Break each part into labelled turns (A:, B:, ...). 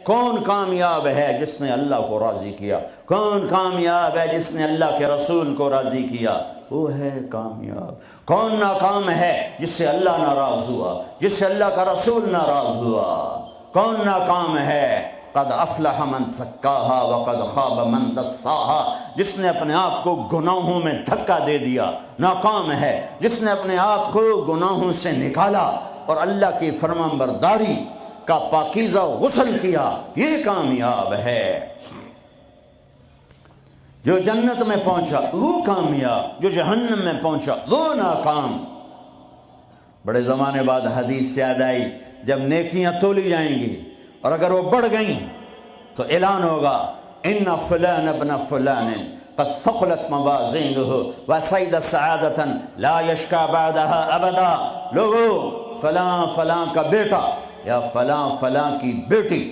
A: کون کامیاب ہے جس نے اللہ کو راضی کیا؟ کون کامیاب ہے جس نے اللہ کے رسول کو راضی کیا؟ وہ ہے کامیاب۔ کون ناکام ہے جس سے اللہ ناراض ہوا، جس سے اللہ کا رسول ناراض ہوا؟ کون ناکام ہے؟ قد افلح من زکاہا وقد خاب من دساہا، جس نے اپنے آپ کو گناہوں میں دھکا دے دیا ناکام ہے، جس نے اپنے آپ کو گناہوں سے نکالا اور اللہ کی فرمانبرداری کا پاکیزہ غسل کیا، یہ کامیاب ہے۔ جو جنت میں پہنچا وہ کامیاب، جو جہنم میں پہنچا وہ ناکام۔ بڑے زمانے بعد حدیث یاد آئی، جب نیکیاں تولی جائیں گی اور اگر وہ بڑھ گئیں تو اعلان ہوگا ان فلان ابن فلان قد ثقلت موازینہ وسعد سعادۃ لا یشکا بعدها ابدا۔ لوگو، فلاں فلاں کا بیٹا یا فلاں فلاں کی بیٹی،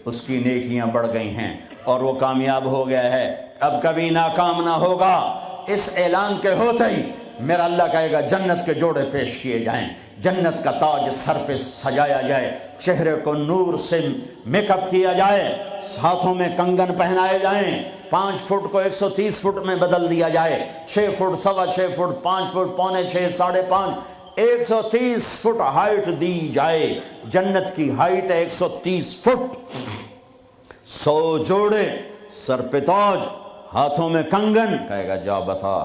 A: اس کی نیکیاں بڑھ گئی ہیں اور وہ کامیاب ہو گیا ہے، اب کبھی ناکام نہ ہوگا۔ اس اعلان کے ہوتے ہی میرا اللہ کہے گا جنت کے جوڑے پیش کیے جائیں، جنت کا تاج سر پہ سجایا جائے، چہرے کو نور سے میک اپ کیا جائے، ہاتھوں میں کنگن پہنائے جائیں، 5 فٹ کو 130 فٹ میں بدل دیا جائے، 6 feet, 6.25 feet, 5 feet, 5.25، 5.5، 130 feet height دی جائے۔ جنت کی ہائٹ ہے 130 فٹ۔ 100 جوڑے، سر پہ تاج، ہاتھوں میں کنگن، کہے گا جا بتا،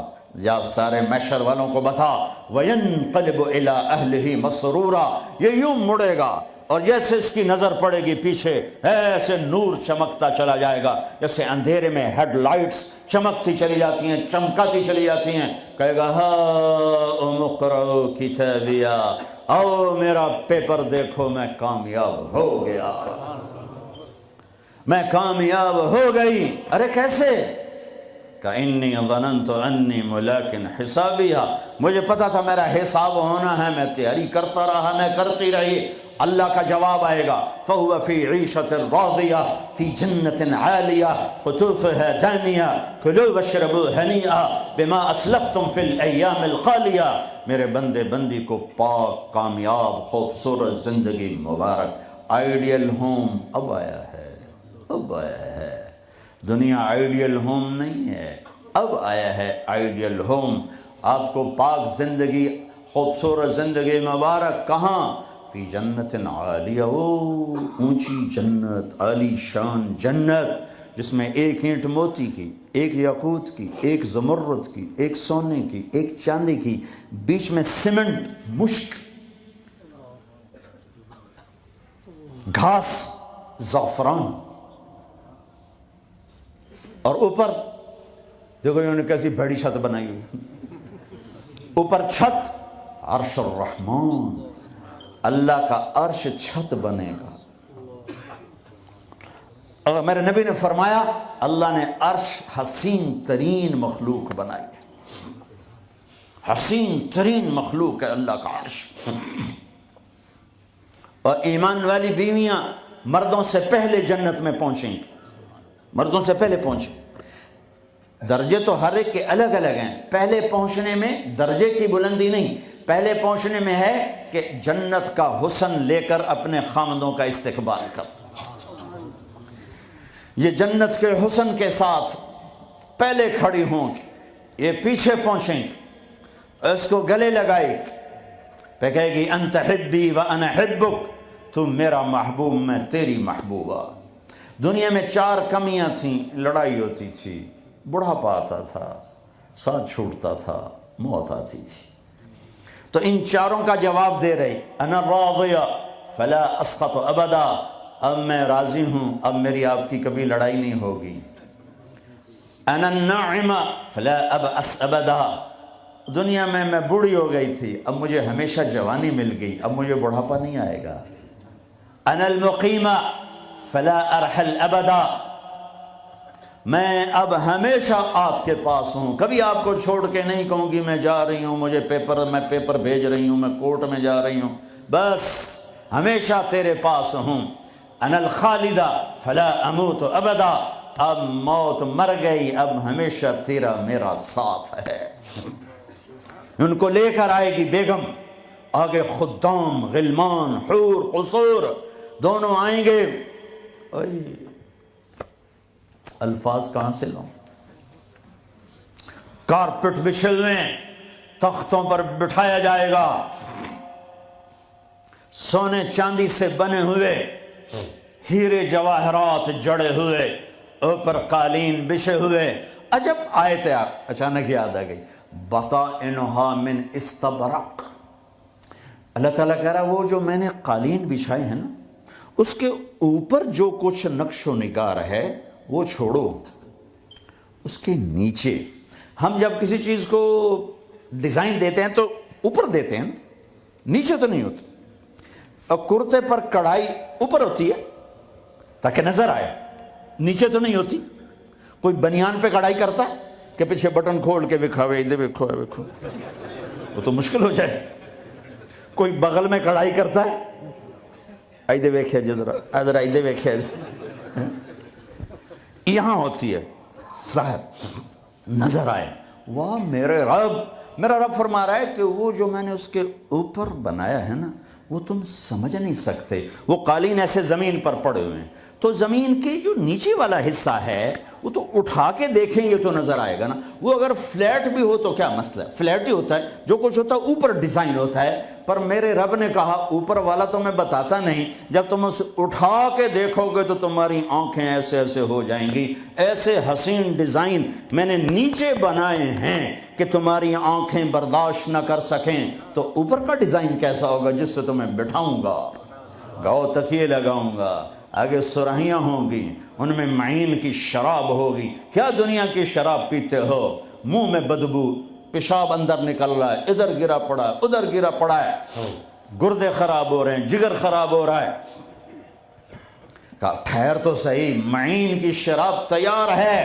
A: جا سارے محشر والوں کو بتا۔ وَيَنْقَلِبُ إِلَىٰ أَهْلِهِ مَسْرُورًا، یہ یوں مڑے گا اور جیسے اس کی نظر پڑے گی پیچھے ایسے نور چمکتا چلا جائے گا، جیسے اندھیرے میں ہیڈ لائٹس چمکتی چلی جاتی ہیں، چمکاتی چلی جاتی ہیں۔ کہے گا ہاؤم اقرؤ کتابیہ، آؤ میرا پیپر دیکھو، میں کامیاب ہو گیا، میں کامیاب ہو گئی۔ ارے کیسے؟ کہ انی ظننت انی ملاق حسابیہ، مجھے پتا تھا میرا حساب ہونا ہے، میں تیاری کرتا رہا، میں کرتی رہی۔ اللہ کا جواب آئے گا فَهُوَ فِي عِيشَةٍ رَاضِيَةٍ فِي جَنَّةٍ عَالِيَةٍ قُطُوفُهَا دَانِيَةٌ كُلُوا وَاشْرَبُوا هَنِيئًا بِمَا أَسْلَفْتُمْ فِي الْأَيَّامِ الْخَالِيَةِ۔ میرے بندے بندی کو پاک، کامیاب، خوبصورت زندگی مبارک۔ آئیڈیل ہوم اب آیا ہے، اب آیا ہے۔ دنیا آئیڈیل ہوم نہیں ہے، اب آیا ہے آئیڈیل ہوم۔ آپ کو پاک زندگی، خوبصورت زندگی مبارک کہاں؟ فی جنت عالیہ، اونچی جنت، عالی شان جنت، جس میں ایک اینٹ موتی کی، ایک یاقوت کی، ایک زمرد کی، ایک سونے کی، ایک چاندی کی، بیچ میں سیمنٹ، مشک، گھاس، زعفران، اور اوپر دیکھو انہوں نے کیسی بڑی چھت بنائی ہوئی، اوپر چھت عرش الرحمن، اللہ کا عرش چھت بنے گا۔ اور میرے نبی نے فرمایا اللہ نے عرش حسین ترین مخلوق بنائی ہے، حسین ترین مخلوق ہے اللہ کا عرش۔ اور ایمان والی بیویاں مردوں سے پہلے جنت میں پہنچیں گی، مردوں سے پہلے پہنچیں۔ درجے تو ہر ایک کے الگ الگ ہیں، پہلے پہنچنے میں درجے کی بلندی نہیں، پہلے پہنچنے میں ہے کہ جنت کا حسن لے کر اپنے خامدوں کا استقبال کر۔ یہ جنت کے حسن کے ساتھ پہلے کھڑی ہوں گی، یہ پیچھے پہنچیں گی، اس کو گلے لگائے گی، پہ کہے گی انت حبی و انا حبک، تو میرا محبوب میں تیری محبوبہ۔ دنیا میں 4 کمیاں تھیں، لڑائی ہوتی تھی، بڑھاپا آتا تھا، ساتھ چھوٹتا تھا، موت آتی تھی، تو ان 4 کا جواب دے رہی، انا راضیہ فلا اسقط ابدا، اب میں راضی ہوں، اب میری آپ کی کبھی لڑائی نہیں ہوگی۔ انا الناعمہ فلا ابأس ابدا، دنیا میں بوڑھی ہو گئی تھی، اب مجھے ہمیشہ جوانی مل گئی، اب مجھے بڑھاپا نہیں آئے گا۔ انا المقیمہ فلا ارحل ابدا، میں اب ہمیشہ آپ کے پاس ہوں، کبھی آپ کو چھوڑ کے نہیں کہوں گی میں جا رہی ہوں، مجھے میں پیپر بھیج رہی ہوں، میں کورٹ میں جا رہی ہوں، بس ہمیشہ تیرے پاس ہوں۔ انا الخالدہ فلا اموت ابدا، اب موت مر گئی، اب ہمیشہ تیرا میرا ساتھ ہے۔ ان کو لے کر آئے گی بیگم، آگے خدام، غلمان، حور، قصور دونوں آئیں گے، الفاظ کہاں سے لوں؟ کارپٹ بچھے ہوئے ہیں، تختوں پر بٹھایا جائے گا، سونے چاندی سے بنے ہوئے، ہیرے جواہرات جڑے ہوئے، اوپر قالین بچھے ہوئے. عجب آیت اچانک یاد آ گئی، بطائنہا من استبرق. اللہ تعالیٰ کہہ رہا وہ جو میں نے قالین بچھائے ہیں نا، اس کے اوپر جو کچھ نقش و نگار ہے وہ چھوڑو، اس کے نیچے ہم جب کسی چیز کو ڈیزائن دیتے ہیں تو اوپر دیتے ہیں، نیچے تو نہیں ہوتی. اور کرتے پر کڑھائی اوپر ہوتی ہے تاکہ نظر آئے، نیچے تو نہیں ہوتی. کوئی بنیان پہ کڑھائی کرتا ہے کہ پیچھے بٹن کھول کے دکھاوے ادھر دیکھو دیکھو، وہ تو مشکل ہو جائے. کوئی بغل میں کڑھائی کرتا ہے، ایدے ویکھے جی ذرا ادھر ایدے ویکھے جی، یہاں ہوتی ہے ظاہر نظر آئے. واہ میرے رب، میرا رب فرما رہا ہے کہ وہ جو میں نے اس کے اوپر بنایا ہے نا وہ تم سمجھ نہیں سکتے. وہ قالین ایسے زمین پر پڑے ہوئے ہیں، تو زمین کے جو نیچے والا حصہ ہے وہ تو اٹھا کے دیکھیں گے تو نظر آئے گا نا. وہ اگر فلیٹ بھی ہو تو کیا مسئلہ ہے، فلیٹ ہی ہوتا ہے، جو کچھ ہوتا ہے اوپر ڈیزائن ہوتا ہے. پر میرے رب نے کہا اوپر والا تو میں بتاتا نہیں، جب تم اسے اٹھا کے دیکھو گے تو تمہاری آنکھیں ایسے ایسے ہو جائیں گی. ایسے حسین ڈیزائن میں نے نیچے بنائے ہیں کہ تمہاری آنکھیں برداشت نہ کر سکیں، تو اوپر کا ڈیزائن کیسا ہوگا جس پہ تمہیں بٹھاؤں گا، گاؤ تکیے لگاؤں گا، آگے سرہیاں ہوں گی، ان میں معین کی شراب ہوگی. کیا دنیا کی شراب پیتے ہو، منہ میں بدبو، پیشاب اندر نکل رہا ہے، ادھر گرا پڑا ہے ادھر گرا پڑا ہے، گردے خراب ہو رہے ہیں، جگر خراب ہو رہا ہے. کہا ٹھہر تو صحیح، معین کی شراب تیار ہے،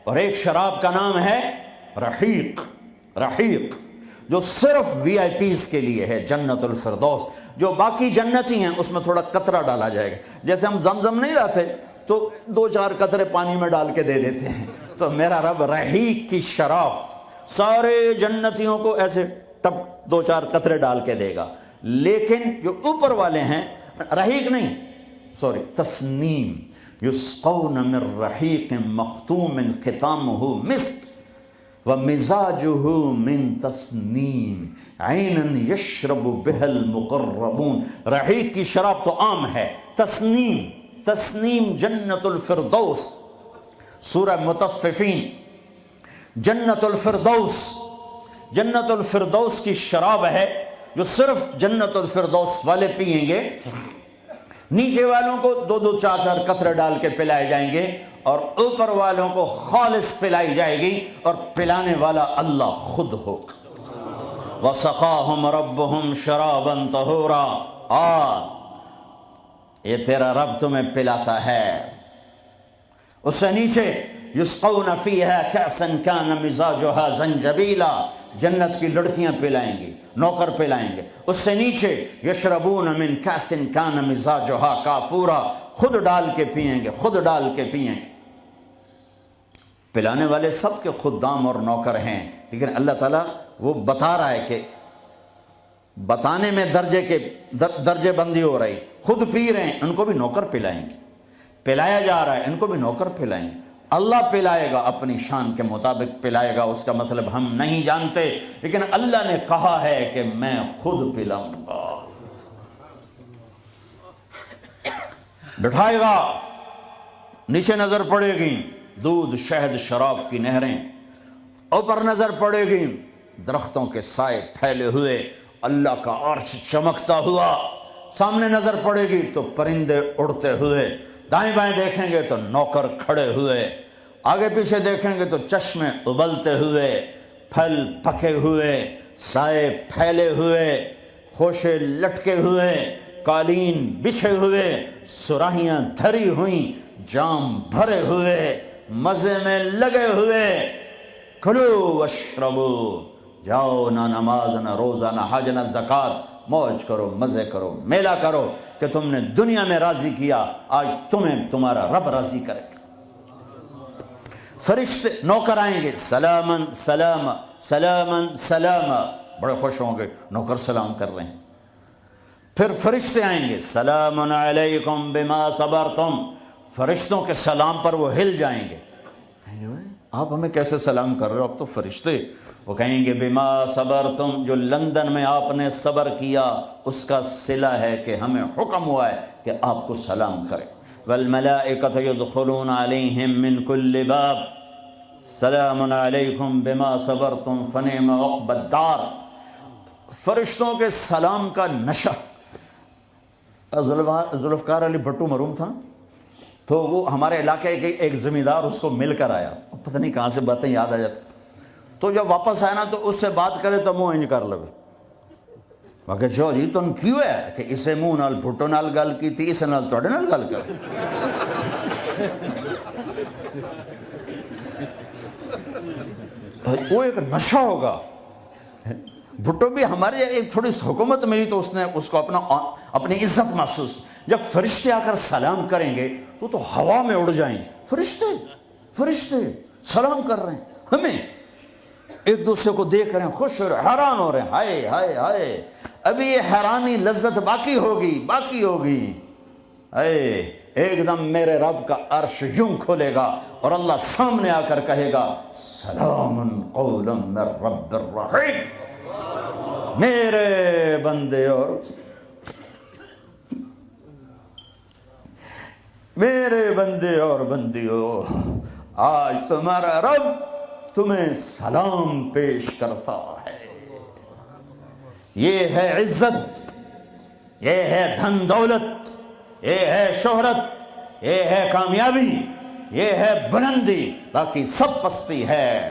A: اور ایک شراب کا نام ہے رحیق. رحیق جو صرف وی آئی پیز کے لیے ہے، جنت الفردوس. جو باقی جنتی ہیں اس میں تھوڑا قطرہ ڈالا جائے گا، جیسے ہم زمزم نہیں لاتے تو 2-4 قطرے پانی میں ڈال کے دے دیتے ہیں. تو میرا رب رحیق کی شراب سارے جنتیوں کو ایسے ٹپ 2-4 قطرے ڈال کے دے گا. لیکن جو اوپر والے ہیں، رحیق نہیں سوری تسنیم، یسقون من رحیق مختوم ختامہ مسک ومزاجہ من تسنیم عینا یشرب بها المقربون. رحیق کی شراب تو عام ہے، تسنیم، تسنیم جنت الفردوس. سورہ مطففین، جنت الفردوس، جنت الفردوس کی شراب ہے جو صرف جنت الفردوس والے پئیں گے. نیچے والوں کو 2-2 4-4 قطرے ڈال کے پلائے جائیں گے، اور اوپر والوں کو خالص پلائی جائے گی، اور پلانے والا اللہ خود ہوگا. وَسَقَاهُمْ رَبُّهُمْ شَرَابًا طَهُورًا. یہ تیرا رب تمہیں پلاتا ہے. اس سے نیچے یسقون فیہا کأسا کان مزاجہا زنجبیلا، جنت کی لڑکیاں پلائیں گی، نوکر پلائیں گے. اس سے نیچے یشربون من کأس کان مزاجہا کافورا، خود ڈال کے پئیں گے، خود ڈال کے پئیں گے. پلانے والے سب کے خدام اور نوکر ہیں، لیکن اللہ تعالیٰ وہ بتا رہا ہے کہ بتانے میں درجے بندی ہو رہی. خود پی رہے ہیں، ان کو بھی نوکر پلائیں گے. پلایا جا رہا ہے، ان کو بھی نوکر پلائیں گے. اللہ پلائے گا، اپنی شان کے مطابق پلائے گا، اس کا مطلب ہم نہیں جانتے، لیکن اللہ نے کہا ہے کہ میں خود پلاؤں گا. بٹھائے گا، نیچے نظر پڑے گی دودھ شہد شراب کی نہریں، اوپر نظر پڑے گی درختوں کے سائے پھیلے ہوئے، اللہ کا عرش چمکتا ہوا. سامنے نظر پڑے گی تو پرندے اڑتے ہوئے، دائیں بائیں دیکھیں گے تو نوکر کھڑے ہوئے، آگے پیچھے دیکھیں گے تو چشمے ابلتے ہوئے، پھل پکے ہوئے، سائے پھیلے ہوئے، خوشے لٹکے ہوئے، قالین بچھے ہوئے، سراہیاں دھری ہوئیں، جام بھرے ہوئے، مزے میں لگے ہوئے. کھلو واشربو، جاؤ، نہ نماز نہ روزہ نہ حج نہ زکوٰۃ، موج کرو، مزے کرو، میلہ کرو کہ تم نے دنیا میں راضی کیا، آج تمہیں تمہارا رب راضی کرے گا. فرشتے نوکر آئیں گے، سلامن سلام سلامن سلام، بڑے خوش ہوں گے، نوکر سلام کر رہے ہیں. پھر فرشتے آئیں گے، سلام علیکم بما صبرتم، فرشتوں کے سلام پر وہ ہل جائیں گے، کہیں گے آپ ہمیں کیسے سلام کر رہے ہو، آپ تو فرشتے. وہ کہیں گے بما صبرتم، جو لندن میں آپ نے صبر کیا اس کا صلہ ہے کہ ہمیں حکم ہوا ہے کہ آپ کو سلام کریں. والملائکۃ یدخلون علیہم من کل باب سلام علیکم بما صبرتم فنعم عقبی الدار. فرشتوں کے سلام کا نشہ. ذوالفقار علی بھٹو مرحوم تھا، تو وہ ہمارے علاقے کے ایک زمیندار اس کو مل کر آیا، پتہ نہیں کہاں سے باتیں یاد آ جاتی، تو جب واپس آیا نا تو اس سے بات کرے تو منہ انج کر لگے. کہ جو جی تم کیوں ہے کہ اسے منہ نال بھٹو نال گل کی تھی، اسے نال توڑے نال گل کر. وہ ایک نشہ ہوگا. بھٹو بھی ہمارے ایک تھوڑی حکومت ملی تو اس نے اس کو اپنی عزت محسوس. جب فرشتے آ کر سلام کریں گے تو ہوا میں اڑ جائیں. فرشتے سلام کر رہے ہیں، ہمیں ایک دوسرے کو دیکھ رہے ہیں، خوش ہو رہے ہیں، حیران ہو رہے ہیں. ہائے ہائے ہائے، ابھی یہ حیرانی لذت باقی ہوگی. ایک دم میرے رب کا عرش یوں کھولے گا اور اللہ سامنے آ کر کہے گا سلام قولا من رب الرحیم. میرے بندے اور بندیوں، آج تمہارا رب تمہیں سلام پیش کرتا ہے. یہ ہے عزت، یہ ہے دھن دولت، یہ ہے شہرت، یہ ہے کامیابی، یہ ہے بلندی، باقی سب پستی ہے.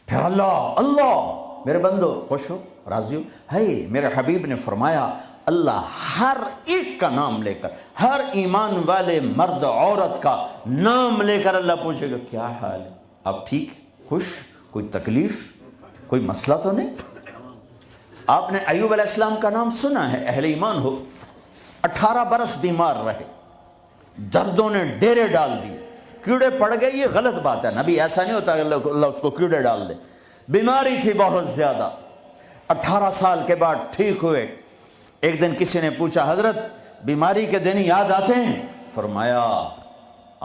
A: پھر اللہ میرے بندو خوش ہو، راضی ہو. ہے میرے حبیب نے فرمایا اللہ ہر ایک کا نام لے کر، ہر ایمان والے مرد عورت کا نام لے کر اللہ پوچھے گا کیا حال ہے، آپ ٹھیک، خوش، کوئی تکلیف، کوئی مسئلہ تو نہیں. آپ نے ایوب علیہ السلام کا نام سنا ہے، اہل ایمان ہو. 18 برس بیمار رہے، دردوں نے ڈیرے ڈال دی، کیڑے پڑ گئے. یہ غلط بات ہے، نبی ایسا نہیں ہوتا کہ اللہ اس کو کیڑے ڈال دے. بیماری تھی بہت زیادہ. 18 سال کے بعد ٹھیک ہوئے. ایک دن کسی نے پوچھا حضرت بیماری کے دن یاد آتے ہیں؟ فرمایا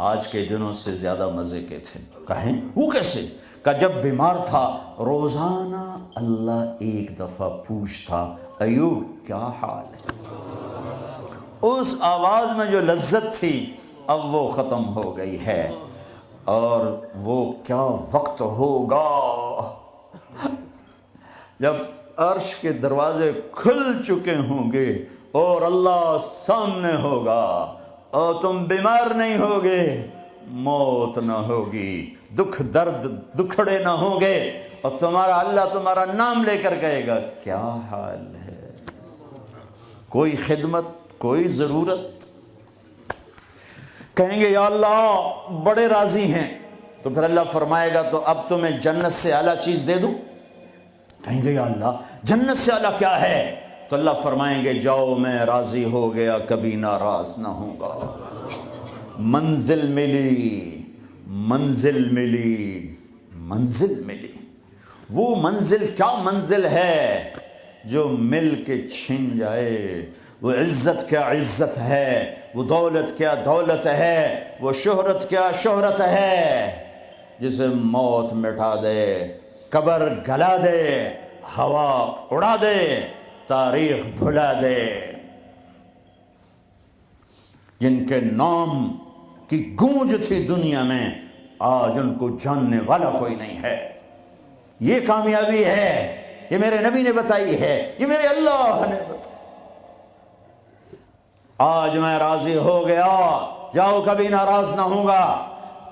A: آج کے دنوں سے زیادہ مزے کے تھے. کہیں وہ کیسے؟ کہ جب بیمار تھا روزانہ اللہ ایک دفعہ پوچھتا ایوب کیا حال ہے. اس آواز میں جو لذت تھی اب وہ ختم ہو گئی ہے. اور وہ کیا وقت ہوگا جب عرش کے دروازے کھل چکے ہوں گے اور اللہ سامنے ہوگا اور تم بیمار نہیں ہوگے، موت نہ ہوگی، دکھ درد دکھڑے نہ ہوں گے، اور تمہارا اللہ تمہارا نام لے کر کہے گا کیا حال ہے. کوئی خدمت، کوئی ضرورت. کہیں گے یا اللہ بڑے راضی ہیں، تو پھر اللہ فرمائے گا تو اب تمہیں جنت سے اعلیٰ چیز دے دوں. کہیں گے یا اللہ جنت سے اعلیٰ کیا ہے؟ تو اللہ فرمائیں گے جاؤ میں راضی ہو گیا، کبھی ناراض نہ ہوں گا. منزل ملی، منزل ملی، منزل ملی. وہ منزل کیا منزل ہے جو مل کے چھن جائے. وہ عزت کیا عزت ہے، وہ دولت کیا دولت ہے، وہ شہرت کیا شہرت ہے جسے موت مٹا دے، قبر گلا دے، ہوا اڑا دے، تاریخ بھلا دے. جن کے نام کی گونج تھی دنیا میں آج ان کو جاننے والا کوئی نہیں ہے. یہ کامیابی ہے، یہ میرے نبی نے بتائی ہے، یہ میرے اللہ نے بتائی. آج میں راضی ہو گیا، جاؤ کبھی ناراض نہ ہوں گا.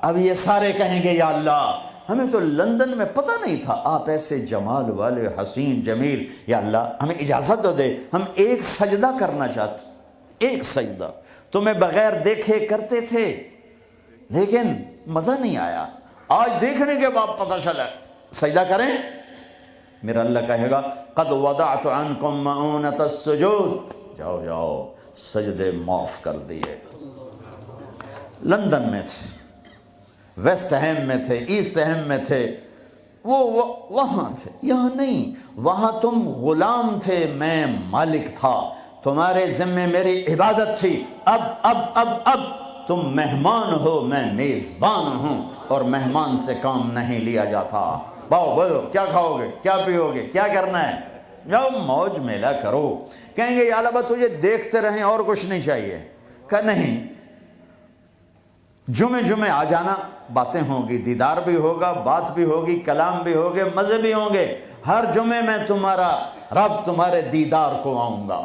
A: اب یہ سارے کہیں گے یا اللہ ہمیں تو لندن میں پتہ نہیں تھا آپ ایسے جمال والے حسین جمیل، یا اللہ ہمیں اجازت تو دے، ہم ایک سجدہ کرنا چاہتے. ایک سجدہ تمہیں بغیر دیکھے کرتے تھے لیکن مزہ نہیں آیا، آج دیکھنے کے بعد پتہ چلا سجدہ کریں. میرا اللہ کہے گا قد وضعت عنکم مؤونۃ السجود، جاؤ جاؤ سجدے معاف کر دیے. لندن میں تھے، ویسٹ ہیم میں تھے، ایسٹ ہیم میں تھے، وہ وہاں تھے، یہاں نہیں، وہاں تم غلام تھے، میں مالک تھا، تمہارے ذمے میری عبادت تھی، اب تم مہمان ہو، میں میزبان ہوں، اور مہمان سے کام نہیں لیا جاتا۔ باؤ بولو کیا کھاؤ گے، کیا پیو گے، کیا کرنا ہے، جاؤ موج میلہ کرو۔ کہیں گے یا اللہ تجھے دیکھتے رہیں اور کچھ نہیں چاہیے، کہ نہیں، جمعے آ جانا، باتیں ہوں گی، دیدار بھی ہوگا، بات بھی ہوگی، کلام بھی ہوگے، مزے بھی ہوں گے، ہر جمعے میں تمہارا رب تمہارے دیدار کو آؤں گا۔